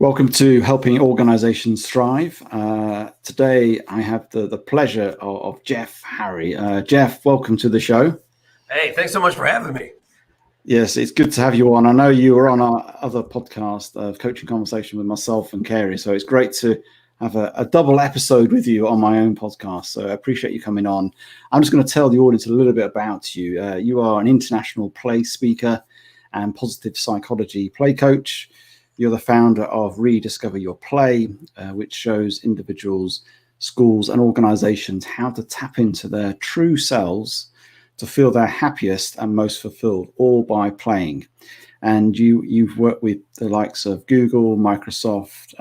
Welcome to Helping Organizations Thrive. Today, I have the pleasure of Jeff Harry. Jeff, welcome to the show. Hey, thanks so much for having me. Yes, it's good to have you on. I know you were on our other podcast of Coaching Conversation with myself and Carey, so it's great to have a double episode with you on my own podcast. So I appreciate you coming on. I'm just going to tell the audience a little bit about you. You are an international play speaker and positive psychology play coach. You're the founder of Rediscover Your Play, which shows individuals, schools, and organizations how to tap into their true selves to feel their happiest and most fulfilled, all by playing. And you've worked with the likes of Google, Microsoft,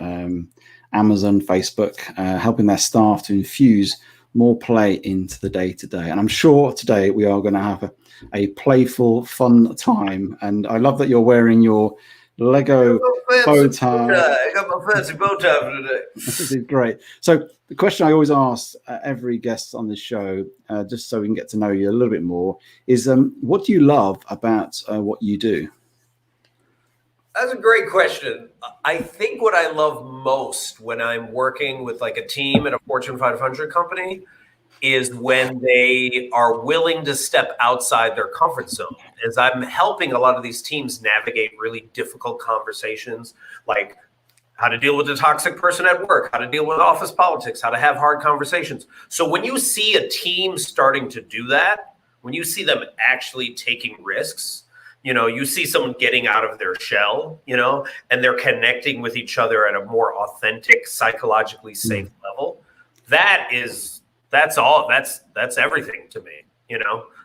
Amazon, Facebook, helping their staff to infuse more play into the day-to-day. And I'm sure today we are going to have a playful, fun time. And I love that you're wearing your Lego bow tie. I got my fancy bow tie for today. This is great. So the question I always ask every guest on the show, just so we can get to know you a little bit more, is what do you love about what you do? That's a great question. I think what I love most when I'm working with like a team at a Fortune 500 company is when they are willing to step outside their comfort zone. As I'm helping a lot of these teams navigate really difficult conversations, like how to deal with a toxic person at work, how to deal with office politics, how to have hard conversations. So when you see a team starting to do that, when you see them actually taking risks, you see someone getting out of their shell, and they're connecting with each other at a more authentic, psychologically safe level. That's everything to me.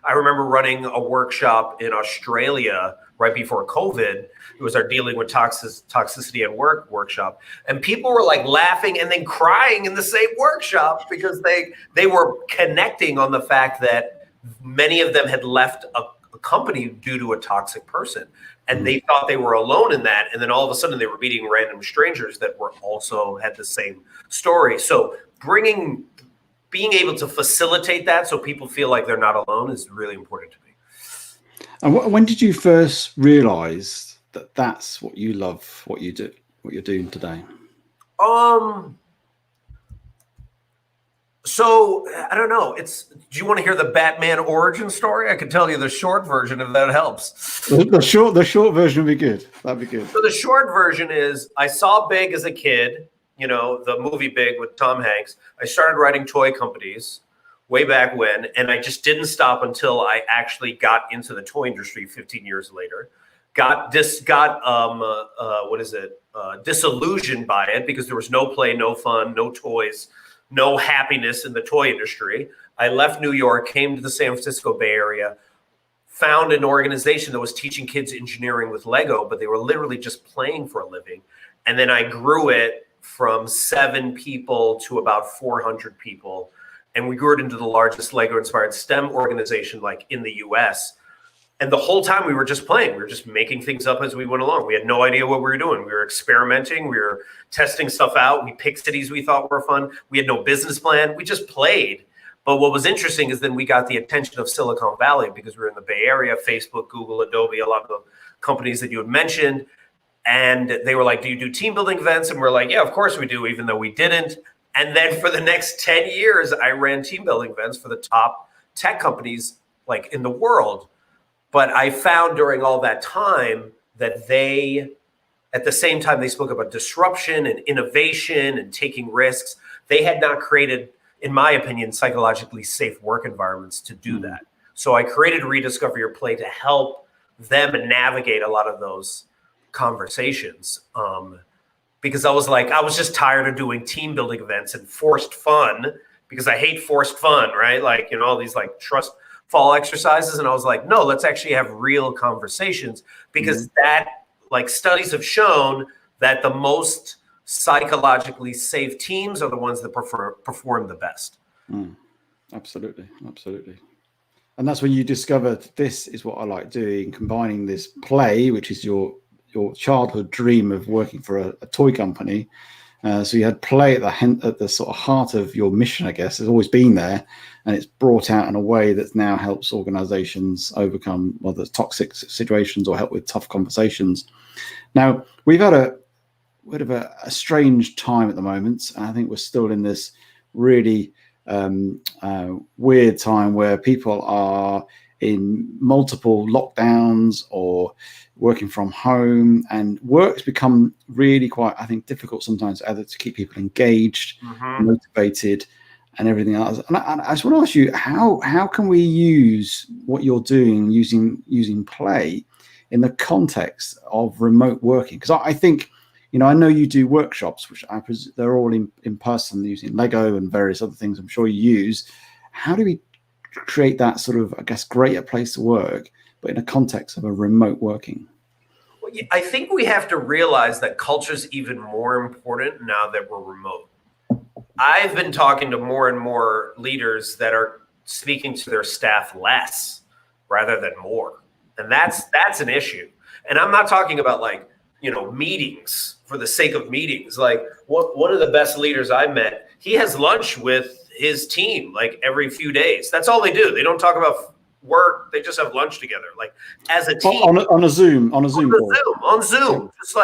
I remember running a workshop in Australia right before COVID. It was our dealing with toxicity at work workshop. And people were like laughing and then crying in the same workshop because they were connecting on the fact that many of them had left a company due to a toxic person. And they thought they were alone in that. And then all of a sudden they were meeting random strangers that were also had the same story. So being able to facilitate that so people feel like they're not alone is really important to me. And when did you first realize that that's what you love, what you do, what you're doing today? So I don't know. Do you want to hear the Batman origin story? I can tell you the short version if that helps. The short version would be good. That'd be good. So the short version is I saw Big as a kid, the movie Big with Tom Hanks. I started writing toy companies way back when, and I just didn't stop until I actually got into the toy industry 15 years later. Disillusioned by it because there was no play, no fun, no toys, no happiness in the toy industry. I left New York, came to the San Francisco Bay Area, found an organization that was teaching kids engineering with Lego, but they were literally just playing for a living. And then I grew it from 7 people to about 400 people. And we grew it into the largest Lego-inspired STEM organization like in the US. And the whole time we were just playing. We were just making things up as we went along. We had no idea what we were doing. We were experimenting. We were testing stuff out. We picked cities we thought were fun. We had no business plan. We just played. But what was interesting is then we got the attention of Silicon Valley because we were in the Bay Area, Facebook, Google, Adobe, a lot of the companies that you had mentioned. And they were like, do you do team building events? And we're like, yeah, of course we do, even though we didn't. And then for the next 10 years, I ran team building events for the top tech companies like in the world. But I found during all that time that at the same time they spoke about disruption and innovation and taking risks, they had not created, in my opinion, psychologically safe work environments to do that. So I created Rediscover Your Play to help them navigate a lot of those conversations. Because I was just tired of doing team building events and forced fun because I hate forced fun, right? Like, all these like trust fall exercises. And I was like, no, let's actually have real conversations because that like studies have shown that the most psychologically safe teams are the ones that perform the best. Absolutely. And that's when you discovered this is what I like doing, combining this play, which is your childhood dream of working for a toy company. So you had play at the sort of heart of your mission, I guess. It's always been there, and it's brought out in a way that now helps organizations overcome whether it's toxic situations or help with tough conversations. Now, we've had bit of a strange time at the moment, and I think we're still in this really weird time where people are in multiple lockdowns or working from home, and work's become really quite, I think, difficult sometimes either to keep people engaged, motivated, and everything else. And I just want to ask you, how can we use what you're doing using play in the context of remote working? Because I think, I know you do workshops, which they're all in person using Lego and various other things I'm sure you use. How do we create that sort of, I guess, greater place to work, but in a context of a remote working? Well, I think we have to realize that culture is even more important now that we're remote. I've been talking to more and more leaders that are speaking to their staff less rather than more. And that's an issue. And I'm not talking about meetings for the sake of meetings. Like one of the best leaders I met, he has lunch with his team like every few days. That's all they do. They don't talk about work. They just have lunch together, like as a team on a Zoom call. On Zoom. Just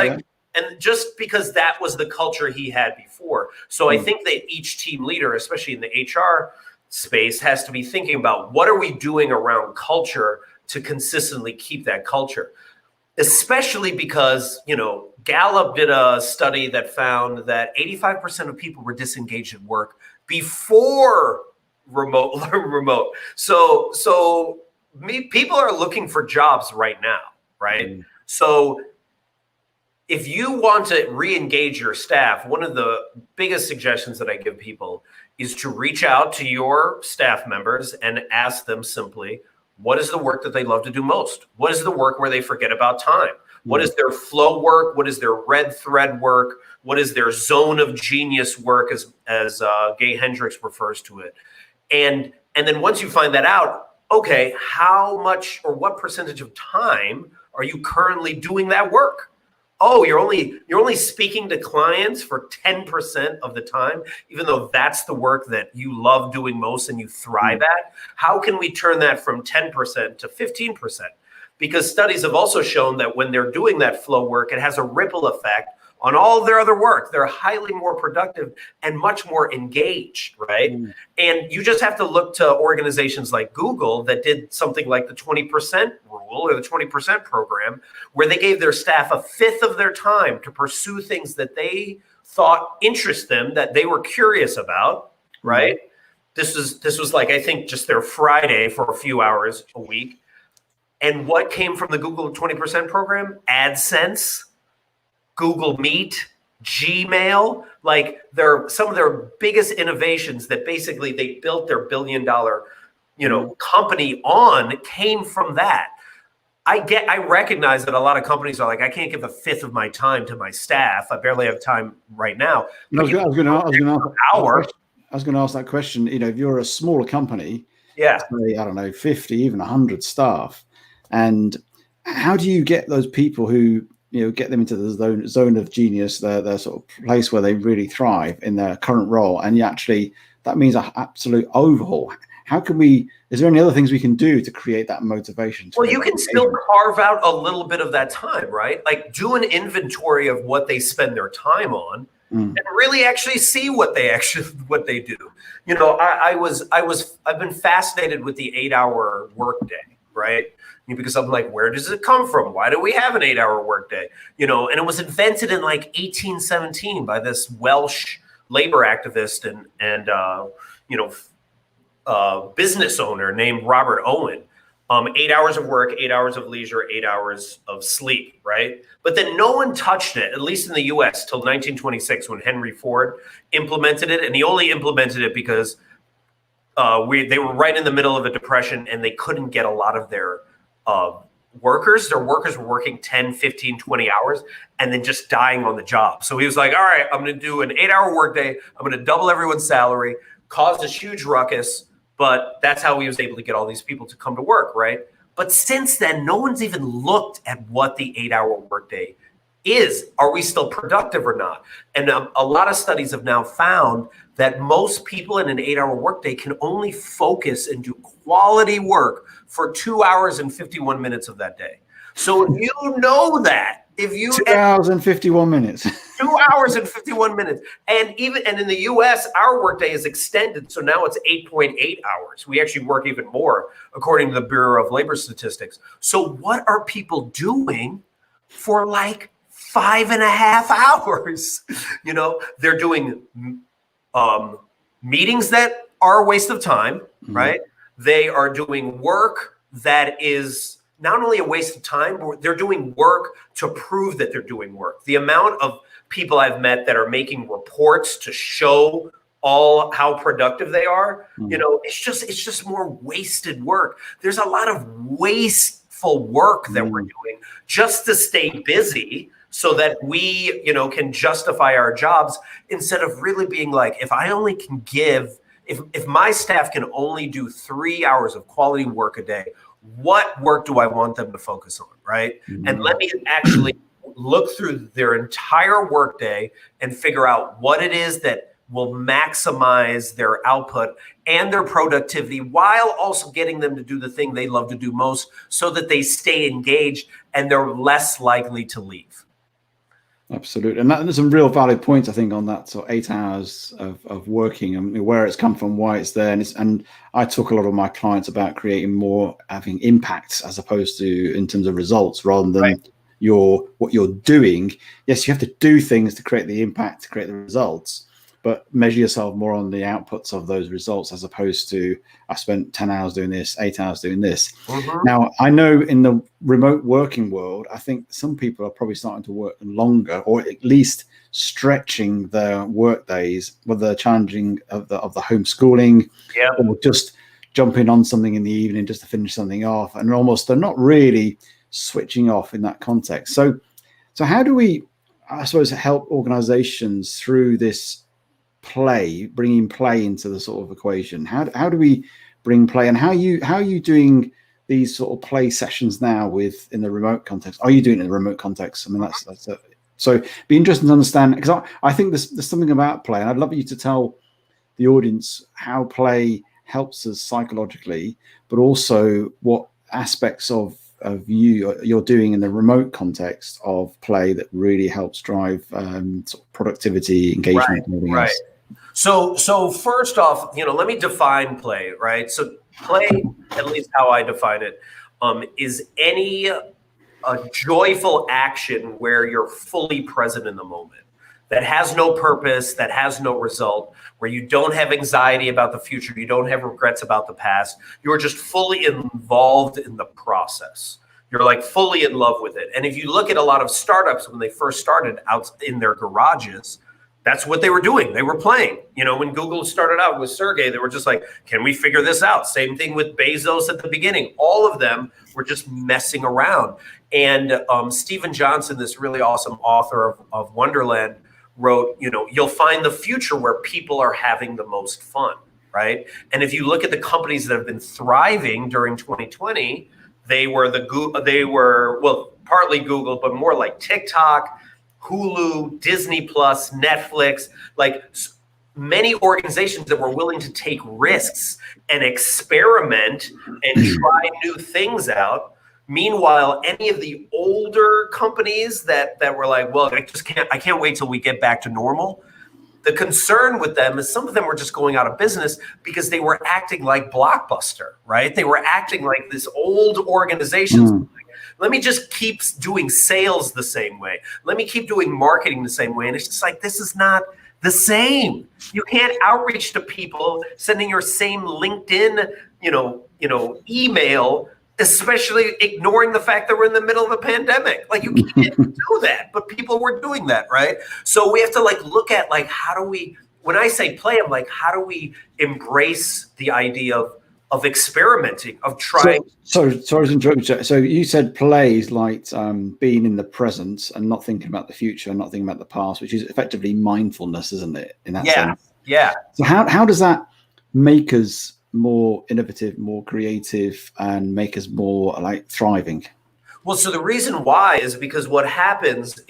and just because that was the culture he had before. So I think that each team leader, especially in the HR space, has to be thinking about what are we doing around culture to consistently keep that culture. Especially because, Gallup did a study that found that 85% of people were disengaged at work before remote. So people are looking for jobs right now, right? So if you want to re-engage your staff, one of the biggest suggestions that I give people is to reach out to your staff members and ask them simply, what is the work that they love to do most? What is the work where they forget about time? What is their flow work? What is their red thread work? What is their zone of genius work, as Gay Hendricks refers to it? And then once you find that out, okay, how much or what percentage of time are you currently doing that work? Oh, you're only speaking to clients for 10% of the time, even though that's the work that you love doing most and you thrive at. How can we turn that from 10% to 15%? Because studies have also shown that when they're doing that flow work, it has a ripple effect on all their other work. They're highly more productive and much more engaged, right? And you just have to look to organizations like Google that did something like the 20% rule or the 20% program, where they gave their staff a fifth of their time to pursue things that they thought interest them, that they were curious about, right? This was like, I think, just their Friday for a few hours a week. And what came from the Google 20% program? AdSense, Google Meet, Gmail, like some of their biggest innovations that basically they built their $1 billion, company on came from that. I recognize that a lot of companies are like, I can't give a fifth of my time to my staff. I barely have time right now. I was going to ask that question. If you're a smaller company, say, I don't know, 50, even 100 staff, and how do you get those people who, get them into the zone of genius, their sort of place where they really thrive in their current role? And that means an absolute overhaul. Is there any other things we can do to create that motivation? Well, you can still carve out a little bit of that time, right? Like do an inventory of what they spend their time on and really actually see what they do. I've been fascinated with the 8-hour workday, right? Because I'm like, where does it come from? Why do we have an 8-hour workday? And it was invented in like 1817 by this Welsh labor activist and business owner named Robert Owen. 8 hours of work, 8 hours of leisure, 8 hours of sleep, right? But then no one touched it, at least in the US, till 1926 when Henry Ford implemented it. And he only implemented it because they were right in the middle of a depression and they couldn't get a lot of their workers. Their workers were working 10, 15, 20 hours and then just dying on the job. So he was like, all right, I'm going to do an 8-hour workday. I'm going to double everyone's salary, cause this huge ruckus. But that's how he was able to get all these people to come to work, right? But since then, no one's even looked at what the 8-hour workday is. Are we still productive or not? And a lot of studies have now found that most people in an 8-hour workday can only focus and do quality work for 2 hours and 51 minutes of that day. So if you know that, 2 hours and 51 minutes, 2 hours and 51 minutes. And in the US, our workday is extended. So now it's 8.8 hours. We actually work even more, according to the Bureau of Labor Statistics. So what are people doing for like 5.5 hours? They're doing meetings that are a waste of time, right? They are doing work that is not only a waste of time, but they're doing work to prove that they're doing work. The amount of people I've met that are making reports to show all how productive they are, it's just more wasted work. There's a lot of wasteful work that we're doing just to stay busy so that we, can justify our jobs, instead of really being like, if I only can give, if my staff can only do 3 hours of quality work a day, what work do I want them to focus on, right? And let me actually look through their entire workday and figure out what it is that will maximize their output and their productivity, while also getting them to do the thing they love to do most, so that they stay engaged and they're less likely to leave. Absolutely. And there's some real valid points, I think, on that sort of 8 hours of working, and where it's come from, why it's there. And I talk a lot of my clients about creating more, having impacts as opposed to in terms of results, rather than what you're doing. Yes, you have to do things to create the impact, to create the results, but measure yourself more on the outputs of those results, as opposed to, I spent 10 hours doing this, 8 hours doing this. Now, I know in the remote working world, I think some people are probably starting to work longer, or at least stretching their work days, whether they're challenging of the homeschooling, or just jumping on something in the evening just to finish something off, and almost they're not really switching off in that context. So how do we, I suppose, help organizations through this play, bringing play into the sort of equation? How do we bring play, and how are you doing these sort of play sessions now in the remote context? Are you doing it in the remote context? I mean, that's a, so be interesting to understand, because I think there's something about play, and I'd love you to tell the audience how play helps us psychologically, but also what aspects of you're doing in the remote context of play that really helps drive sort of productivity, engagement, and everything else. So first off, let me define play, right? So play, at least how I define it, is any joyful action where you're fully present in the moment, that has no purpose, that has no result, where you don't have anxiety about the future, you don't have regrets about the past, you're just fully involved in the process. You're like fully in love with it. And if you look at a lot of startups, when they first started out in their garages, that's what they were doing. They were playing. When Google started out with Sergey, they were just like, can we figure this out? Same thing with Bezos at the beginning. All of them were just messing around. And Stephen Johnson, this really awesome author of Wonderland, wrote, you'll find the future where people are having the most fun, right? And if you look at the companies that have been thriving during 2020, they were partly Google, but more like TikTok, Hulu, Disney Plus, Netflix, like many organizations that were willing to take risks and experiment and try new things out. Meanwhile, any of the older companies that were like, well, I can't wait till we get back to normal. The concern with them is some of them were just going out of business because they were acting like Blockbuster, right? They were acting like this old organization. Let me just keep doing sales the same way. Let me keep doing marketing the same way. And it's just like, this is not the same. You can't outreach to people sending your same LinkedIn, email, especially ignoring the fact that we're in the middle of a pandemic. Like, you can't do that, but people were doing that, right? So we have to look at how do we, when I say play, I'm like, how do we embrace the idea of experimenting, of trying. Sorry to interrupt you. So you said play is like being in the present and not thinking about the future and not thinking about the past, which is effectively mindfulness, isn't it? In that sense. Yeah. So how does that make us more innovative, more creative, and make us more thriving? Well, so the reason why is because what happens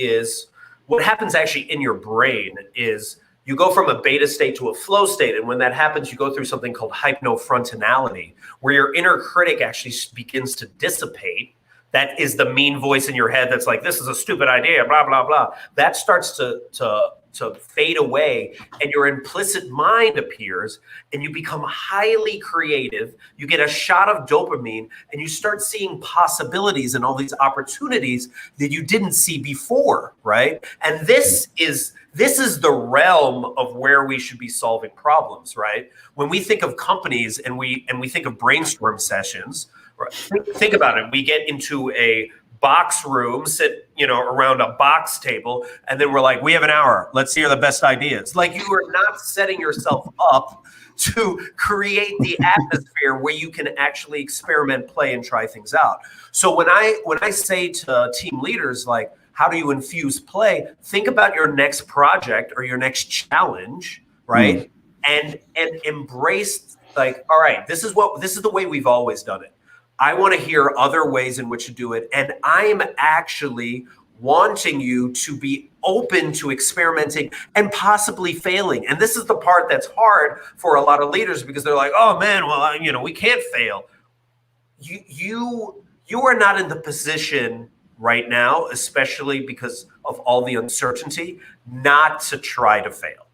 actually in your brain is you go from a beta state to a flow state. And when that happens, you go through something called hypnofrontality, where your inner critic actually begins to dissipate. that is the mean voice in your head that's like, this is a stupid idea, blah, blah, blah. That starts to fade away, and your implicit mind appears, and you become highly creative. You get a shot of dopamine, and you start seeing possibilities and all these opportunities that you didn't see before, right? And this is the realm of where we should be solving problems, right? When we think of companies and we think of brainstorm sessions, right? Think about it. We get into a box room, sit, around a box table, and then we're like, we have an hour. Let's hear the best ideas. Like, you are not setting yourself up to create the atmosphere where you can actually experiment, play, and try things out. So when I say to team leaders, like, how do you infuse play? Think about your next project or your next challenge, right? And embrace, like, all right, this is the way we've always done it. I want to hear other ways in which to do it. And I'm actually wanting you to be open to experimenting and possibly failing. And this is the part that's hard for a lot of leaders, because they're like, oh man, well, we can't fail. You are not in the position right now, especially because of all the uncertainty, not to try to fail.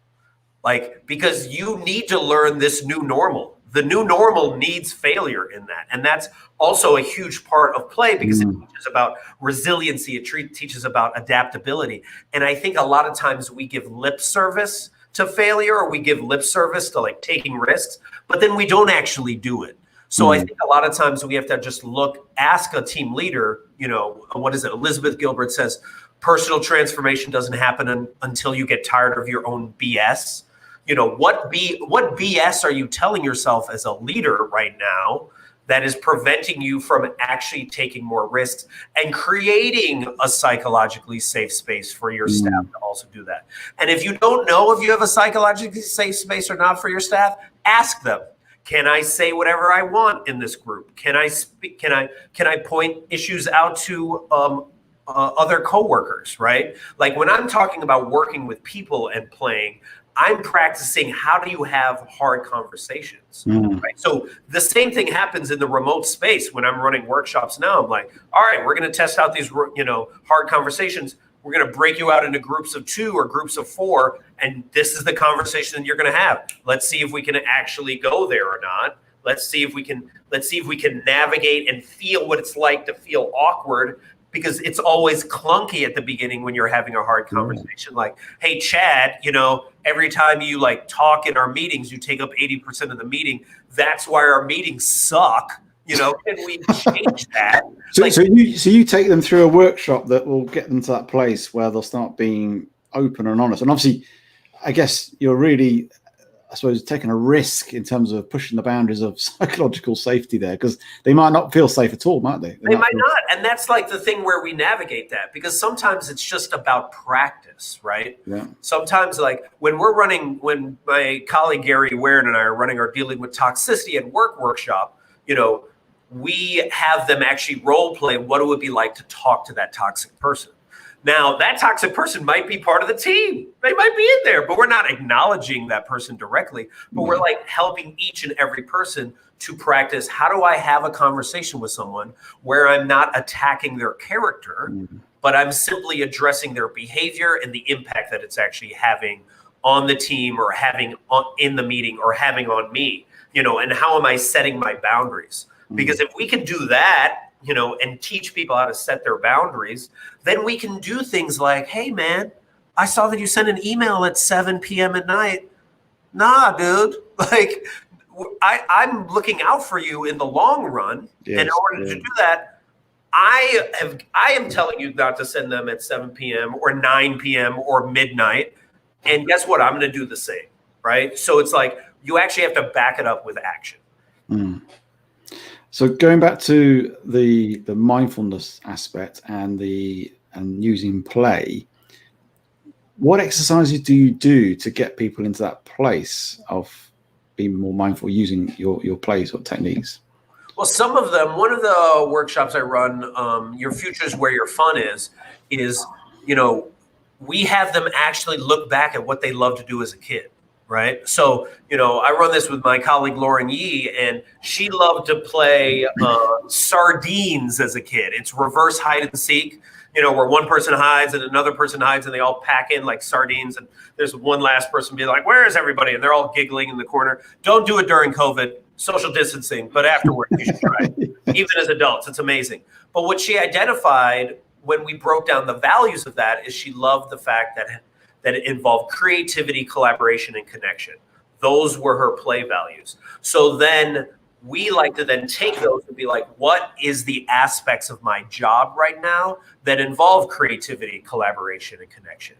Like, because you need to learn this new normal. The new normal needs failure in that. And that's also a huge part of play, because it teaches about resiliency. It teaches about adaptability. And I think a lot of times we give lip service to failure, or we give lip service to like taking risks, but then we don't actually do it. So I think a lot of times we have to just ask a team leader, what is it? Elizabeth Gilbert says, personal transformation doesn't happen until you get tired of your own BS. What BS are you telling yourself as a leader right now that is preventing you from actually taking more risks and creating a psychologically safe space for your staff to also do that? And if you don't know if you have a psychologically safe space or not for your staff, ask them. Can I say whatever I want in this group? Can I speak? Can I point issues out to other coworkers, right? Like, when I'm talking about working with people and playing, I'm practicing how do you have hard conversations, right? So the same thing happens in the remote space. When I'm running workshops now, I'm like, all right, we're going to test out these, hard conversations. We're going to break you out into groups of 2 or groups of 4, and this is the conversation that you're going to have. Let's see if we can actually go there or not. Let's see if we can navigate and feel what it's like to feel awkward, because it's always clunky at the beginning when you're having a hard conversation. Like, hey, Chad, every time you like talk in our meetings, you take up 80% of the meeting. That's why our meetings suck. Can we change that? So you take them through a workshop that will get them to that place where they'll start being open and honest. And obviously, I guess you're really, I suppose, taking a risk in terms of pushing the boundaries of psychological safety there, because they might not feel safe at all, might they? They might not. And that's like the thing where we navigate that, because sometimes it's just about practice, right? Yeah. Sometimes, like, when my colleague Gary Warren and I are running our Dealing with Toxicity at Work workshop, we have them actually role play what it would be like to talk to that toxic person. Now, that toxic person might be part of the team. They might be in there, but we're not acknowledging that person directly. But we're like helping each and every person to practice, how do I have a conversation with someone where I'm not attacking their character, but I'm simply addressing their behavior and the impact that it's actually having on the team, or having in the meeting, or having on me, and how am I setting my boundaries? Because if we can do that, and teach people how to set their boundaries, then we can do things like, hey, man, I saw that you sent an email at 7 p.m. at night. Nah, dude, like, I'm looking out for you in the long run. Yes, and in order to do that, I am telling you not to send them at 7 p.m. or 9 p.m. or midnight. And guess what? I'm going to do the same, right? So it's like, you actually have to back it up with action. So going back to the mindfulness aspect and using play, what exercises do you do to get people into that place of being more mindful using your play sort of techniques? Well, some of them, one of the workshops I run, Your Future is Where Your Fun is, we have them actually look back at what they loved to do as a kid, right? So, I run this with my colleague Lauren Yee, and she loved to play sardines as a kid. It's reverse hide and seek, where one person hides and another person hides, and they all pack in like sardines. And there's one last person be like, "Where is everybody?" And they're all giggling in the corner. Don't do it during COVID, social distancing, but afterward, you should try it. Even as adults, it's amazing. But what she identified when we broke down the values of that is she loved the fact that it involved creativity, collaboration, and connection. Those were her play values. So then we like to then take those and be like, what is the aspects of my job right now that involve creativity, collaboration, and connection?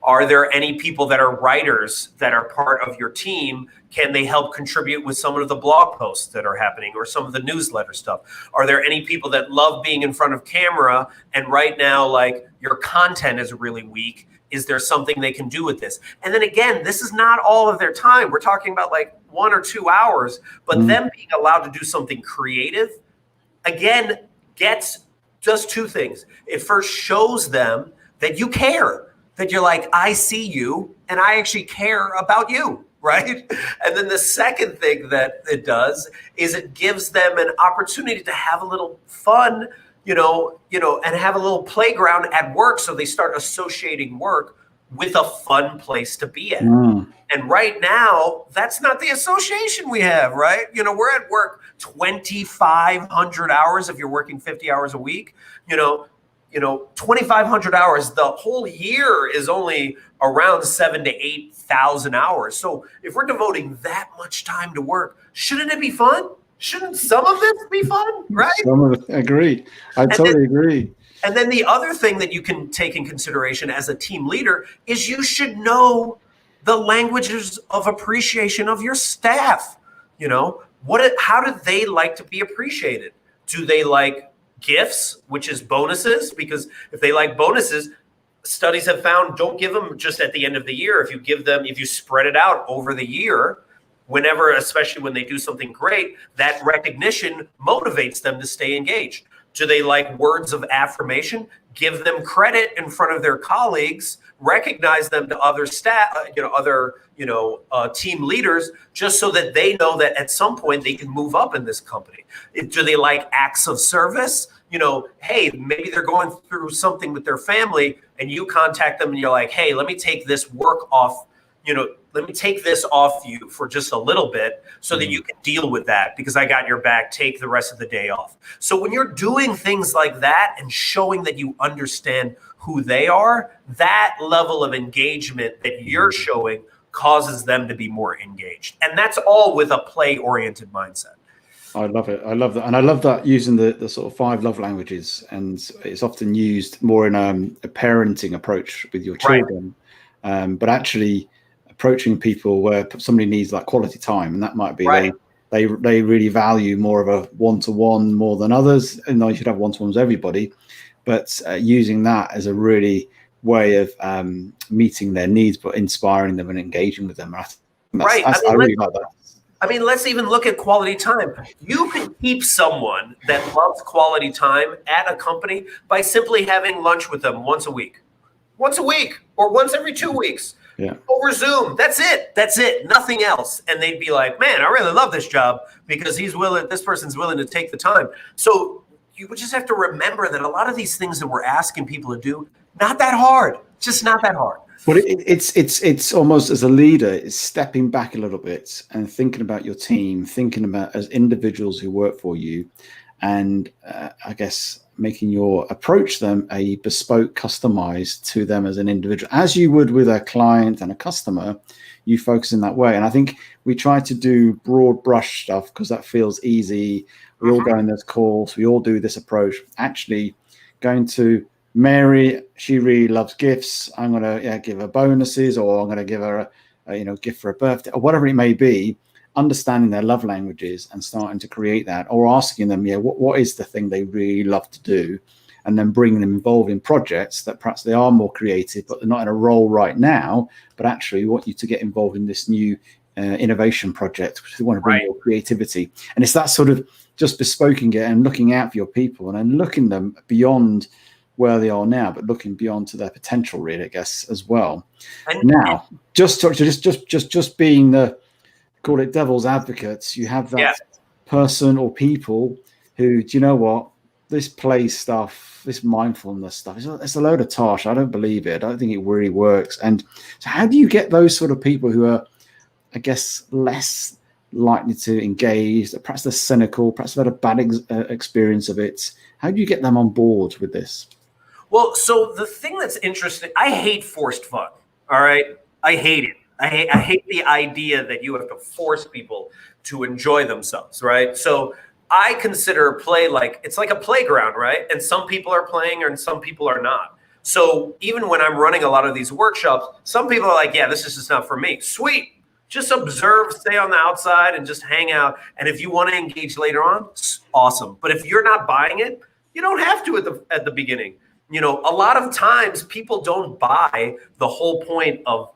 Are there any people that are writers that are part of your team? Can they help contribute with some of the blog posts that are happening or some of the newsletter stuff? Are there any people that love being in front of camera and right now, like, your content is really weak? Is there something they can do with this? And then again, this is not all of their time. We're talking about like 1 or 2 hours, but them being allowed to do something creative, again, does two things. It first shows them that you care, that you're like, I see you and I actually care about you, right? And then the second thing that it does is it gives them an opportunity to have a little fun, and have a little playground at work. So they start associating work with a fun place to be at. And right now, that's not the association we have, right? We're at work 2,500 hours if you're working 50 hours a week. 2,500 hours, the whole year is only around 7,000 to 8,000 hours. So if we're devoting that much time to work, shouldn't it be fun? Shouldn't some of this be fun, right? Some of it, agreed. I totally agree. And then the other thing that you can take in consideration as a team leader is you should know the languages of appreciation of your staff. How do they like to be appreciated? Do they like gifts, which is bonuses? Because if they like bonuses, studies have found don't give them just at the end of the year. If you spread it out over the year, whenever, especially when they do something great, that recognition motivates them to stay engaged. Do they like words of affirmation? Give them credit in front of their colleagues, recognize them to other staff, team leaders, just so that they know that at some point they can move up in this company. Do they like acts of service? Hey, maybe they're going through something with their family and you contact them and you're like, hey, let me take this work off, let me take this off you for just a little bit so that you can deal with that because I got your back. Take the rest of the day off. So when you're doing things like that and showing that you understand who they are, that level of engagement that you're showing causes them to be more engaged. And that's all with a play-oriented mindset. I love it. I love that. And I love that using the sort of 5 love languages. And it's often used more in a parenting approach with your children. Right. But actually approaching people where somebody needs like quality time, and that might be they really value more of a one-to-one more than others. And you should have one-to-ones with everybody, but using that as a really way of meeting their needs, but inspiring them and engaging with them. I really like that. I mean, let's even look at quality time. You can keep someone that loves quality time at a company by simply having lunch with them once a week, or once every 2 weeks. Yeah. Over Zoom. That's it. Nothing else. And they'd be like, man, I really love this job because this person's willing to take the time. So you would just have to remember that a lot of these things that we're asking people to do, not that hard, just not that hard. Well, it's almost as a leader, it's stepping back a little bit and thinking about your team, thinking about as individuals who work for you, and I guess making your approach them a bespoke, customized to them as an individual, as you would with a client and a customer. You focus in that way, and I think we try to do broad brush stuff because that feels easy. We all go in this course, we all do this approach. Actually, going to Mary, she really loves gifts. I'm going to give her bonuses, or I'm going to give her a gift for a birthday, or whatever it may be. Understanding their love languages and starting to create that, or asking them, what is the thing they really love to do, and then bringing them involved in projects that perhaps they are more creative, but they're not in a role right now. But actually, we want you to get involved in this new innovation project, which we want to bring more creativity. And it's that sort of just bespoking it and looking out for your people and then looking them beyond where they are now, but looking beyond to their potential, really, I guess, as well. And now, just being the, call it devil's advocates, you have that person or people who, do you know what, this play stuff, this mindfulness stuff, it's a load of tosh. I don't believe it. I don't think it really works. And so how do you get those sort of people who are, I guess, less likely to engage, perhaps they're cynical, perhaps they've had a bad experience of it? How do you get them on board with this? Well, so the thing that's interesting, I hate forced fun. All right. I hate it. I hate the idea that you have to force people to enjoy themselves. Right. So I consider play like it's like a playground. Right. And some people are playing and some people are not. So even when I'm running a lot of these workshops, some people are like, yeah, this is just not for me. Sweet. Just observe, stay on the outside and just hang out. And if you want to engage later on, awesome. But if you're not buying it, you don't have to at the beginning. You know, a lot of times people don't buy the whole point of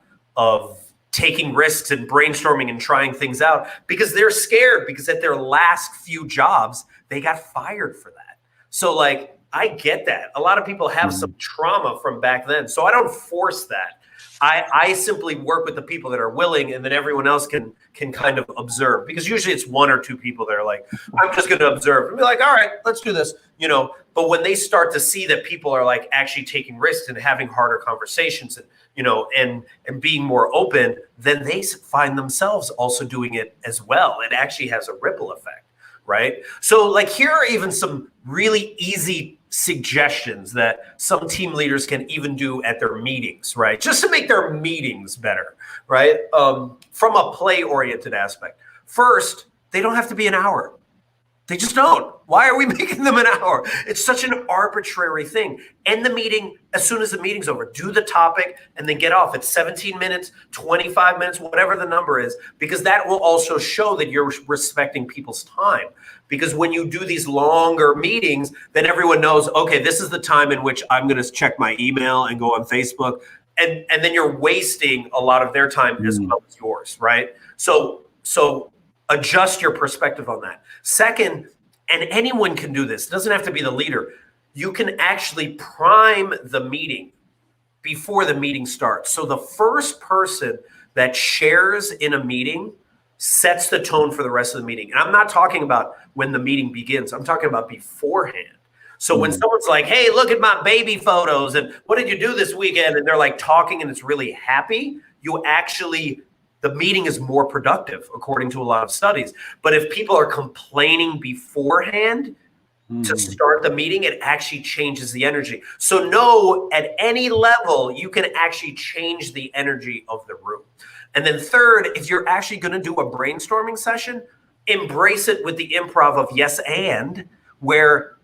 taking risks and brainstorming and trying things out because they're scared because at their last few jobs, they got fired for that. So like, I get that. A lot of people have some trauma from back then. So I don't force that. I simply work with the people that are willing, and then everyone else can kind of observe, because usually it's one or two people that are like, I'm just going to observe and be like, all right, let's do this, you know. But when they start to see that people are like actually taking risks and having harder conversations and, you know, and being more open, then they find themselves also doing it as well. It actually has a ripple effect, right? So like, here are even some really easy suggestions that some team leaders can even do at their meetings, right? Just to make their meetings better, right? From a play-oriented aspect. First, they don't have to be an hour. They just don't. Why are we making them an hour? It's such an arbitrary thing. End the meeting as soon as the meeting's over. Do the topic and then get off. It's 17 minutes, 25 minutes, whatever the number is, because that will also show that you're respecting people's time. Because when you do these longer meetings, then everyone knows, okay, this is the time in which I'm going to check my email and go on Facebook. And then you're wasting a lot of their time as well as yours, right? So adjust your perspective on that. Second, and anyone can do this, it doesn't have to be the leader. You can actually prime the meeting before the meeting starts. So the first person that shares in a meeting sets the tone for the rest of the meeting. And I'm not talking about when the meeting begins. I'm talking about beforehand. So when someone's like, hey, look at my baby photos and what did you do this weekend? And they're like talking and it's really happy, the meeting is more productive, according to a lot of studies. But if people are complaining beforehand to start the meeting, it actually changes the energy. So know at any level, you can actually change the energy of the room. And then third, if you're actually going to do a brainstorming session, embrace it with the improv of yes and, where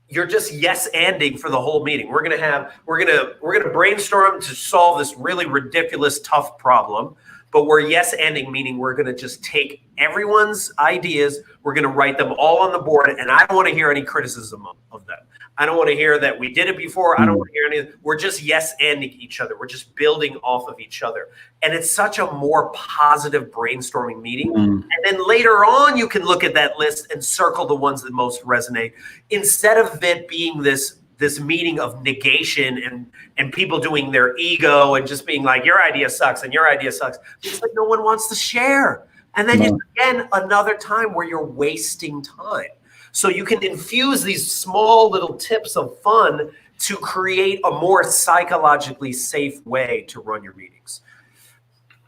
you're just yes-anding for the whole meeting. We're gonna brainstorm to solve this really ridiculous, tough problem. But we're yes-anding, meaning we're going to just take everyone's ideas, we're going to write them all on the board, and I don't want to hear any criticism of them. I don't want to hear that we did it before. I don't want to hear any. We're just yes-anding each other. We're just building off of each other. And it's such a more positive brainstorming meeting. And then later on, you can look at that list and circle the ones that most resonate, instead of it being this meeting of negation and people doing their ego and just being like, your idea sucks and your idea sucks. It's like no one wants to share. And then again, another time where you're wasting time. So you can infuse these small little tips of fun to create a more psychologically safe way to run your meetings.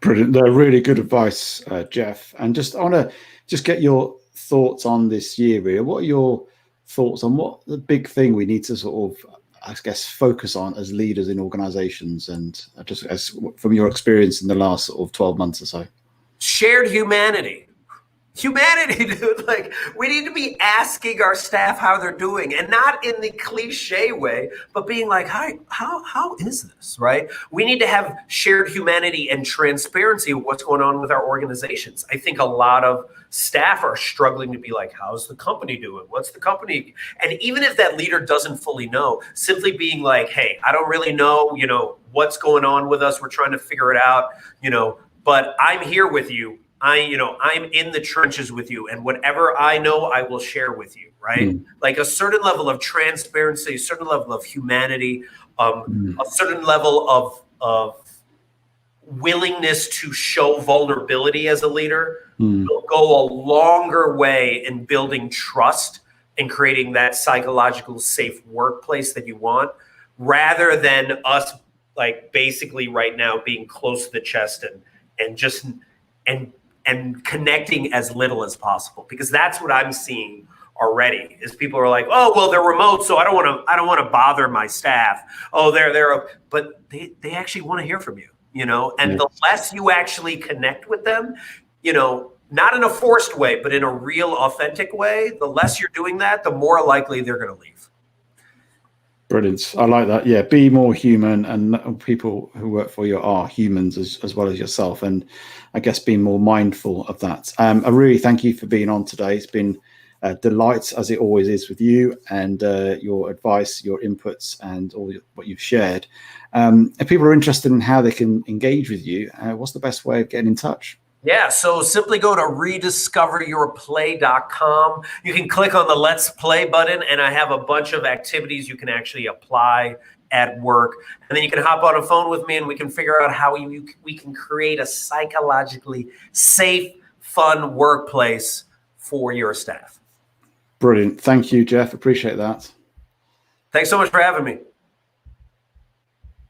Brilliant. They're really good advice, Jeff. And I want to just get your thoughts on this year, really. What are your thoughts on what the big thing we need to sort of, I guess, focus on as leaders in organizations, and just as from your experience in the last sort of 12 months or so? Shared humanity, dude. Like, we need to be asking our staff how they're doing, and not in the cliche way, but being like, hi, how is this, right? We need to have shared humanity and transparency of what's going on with our organizations. I think a lot of staff are struggling to be like, how's the company doing? What's the company? And even if that leader doesn't fully know, simply being like, hey, I don't really know, what's going on with us. We're trying to figure it out, but I'm here with you. I'm in the trenches with you, and whatever I know, I will share with you, right? Like a certain level of transparency, a certain level of humanity, a certain level of willingness to show vulnerability as a leader will go a longer way in building trust and creating that psychological safe workplace that you want, rather than us like basically right now being close to the chest and connecting as little as possible, because that's what I'm seeing already is people are like, oh, well, they're remote, so I don't want to bother my staff. Oh, but they actually want to hear from you, and the less you actually connect with them, not in a forced way, but in a real authentic way, the less you're doing that, the more likely they're going to leave. Brilliant. I like that. Yeah, be more human, and people who work for you are humans as well as yourself. And I guess being more mindful of that. I really thank you for being on today. It's been a delight, as it always is with you, and your advice, your inputs, and all what you've shared. If people are interested in how they can engage with you, what's the best way of getting in touch? Yeah, so simply go to rediscoveryourplay.com. You can click on the Let's Play button, and I have a bunch of activities you can actually apply at work. And then you can hop on a phone with me, and we can figure out how we can create a psychologically safe, fun workplace for your staff. Brilliant. Thank you, Jeff. Appreciate that. Thanks so much for having me.